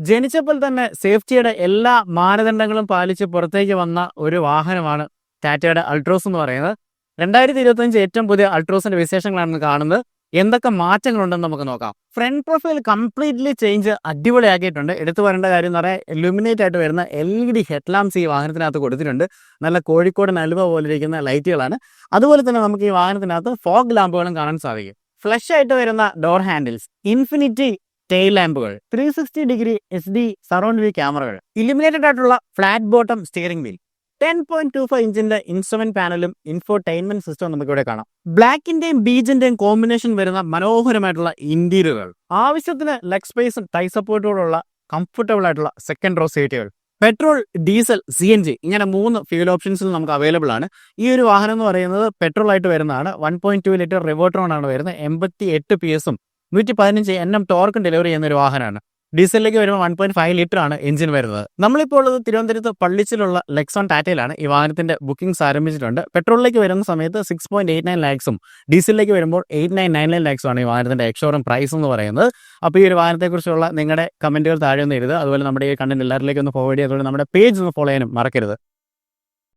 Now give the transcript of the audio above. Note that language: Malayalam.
ജനിച്ചപ്പോൾ തന്നെ സേഫ്റ്റിയുടെ എല്ലാ മാനദണ്ഡങ്ങളും പാലിച്ച് പുറത്തേക്ക് വന്ന ഒരു വാഹനമാണ് ടാറ്റയുടെ അൾട്രോസ് എന്ന് പറയുന്നത്. 2025 ഏറ്റവും പുതിയ അൾട്രോസിന്റെ വിശേഷങ്ങളാണ് കാണുന്നത്. എന്തൊക്കെ മാറ്റങ്ങളുണ്ടെന്ന് നമുക്ക് നോക്കാം. ഫ്രണ്ട് പ്രൊഫൈൽ കംപ്ലീറ്റ്ലി ചേഞ്ച് അടിപൊളിയാക്കിയിട്ടുണ്ട്. എടുത്തു പറയേണ്ട കാര്യം എന്ന് പറയാൻ ഇലുമിനേറ്റ് ആയിട്ട് വരുന്ന LED ഹെഡ്ലാംപ്സ് ഈ വാഹനത്തിനകത്ത് കൊടുത്തിട്ടുണ്ട്. നല്ല കോഴിക്കോട് നലുവ പോലെ ഇരിക്കുന്ന ലൈറ്റുകളാണ്. അതുപോലെ തന്നെ നമുക്ക് ഈ വാഹനത്തിനകത്ത് ഫോഗ് ലാമ്പുകളും കാണാൻ സാധിക്കും. ഫ്ലഷ് ആയിട്ട് വരുന്ന ഡോർ ഹാൻഡിൽസ്, ഇൻഫിനിറ്റി ടെയിൽ ലാമ്പുകൾ, 360° SD സറൗണ്ട് വ്യൂ ക്യാമറകൾ, ഇലുമിനേറ്റഡ് ആയിട്ടുള്ള ഫ്ലാറ്റ് ബോട്ടം സ്റ്റിയറിംഗ് വീൽ, 10.25 ഇഞ്ചിന്റെ ഇൻസ്ട്രുമെന്റ് പാനലും ഇൻഫോടൈൻമെന്റ് സിസ്റ്റവും നമുക്കിവിടെ കാണാം. ബ്ലാക്കിന്റെയും ബീജിന്റെയും കോമ്പിനേഷൻ വരുന്ന മനോഹരമായിട്ടുള്ള ഇന്റീരിയറുകൾ, ആവശ്യത്തിന് ലെഗ് സ്പേസും ടൈ സപ്പോർട്ടോടുള്ള കംഫർട്ടബിൾ ആയിട്ടുള്ള സെക്കൻഡ് റോ സീറ്റുകൾ, പെട്രോൾ, ഡീസൽ, CNG ഇങ്ങനെ 3 ഫ്യൂൽ ഓപ്ഷൻസിൽ നമുക്ക് അവൈലബിൾ ആണ്. ഈ ഒരു വാഹനം എന്ന് പറയുന്നത് പെട്രോൾ ആയിട്ട് വരുന്നതാണ്. 1.2 ലിറ്റർ റിവോട്രോൺ ആണ് വരുന്നത്. 88 PS 115 Nm ടോർക്കും ഡെലിവറി ചെയ്യുന്ന ഒരു വാഹനമാണ്. ഡീസലിലേക്ക് വരുമ്പോൾ 1.5 ലിറ്റർ ആണ് എഞ്ചിൻ വരുന്നത്. നമ്മളിപ്പോൾ ഉള്ളത് തിരുവനന്തപുരത്ത് പള്ളിച്ചിലുള്ള ലെക്സോൺ ടാറ്റയിലാണ്. ഈ വാഹനത്തിന്റെ ബുക്കിംഗ്സ് ആരംഭിച്ചിട്ടുണ്ട്. പെട്രോളിലേക്ക് വരുന്ന സമയത്ത് 6.89 lakhs ഡീസലിലേക്ക് വരുമ്പോൾ 8.99 lakhs ആണ് ഈ വാഹനത്തിന്റെ എക്സ്ഷോറൂം പ്രൈസ് എന്ന് പറയുന്നത്. അപ്പോൾ ഈ ഒരു വാഹനത്തെക്കുറിച്ചുള്ള നിങ്ങളുടെ കമന്റുകൾ താഴെ ഒന്ന് എഴുതുക. അതുപോലെ നമ്മുടെ ഈ കണ്ടന്റ് എല്ലാവരിലേക്കും ഒന്ന് ഫോർവേഡ് ചെയ്യുക. അതുപോലെ നമ്മുടെ പേജ് ഒന്ന് ഫോളോ ചെയ്യാനും മറക്കരുത്.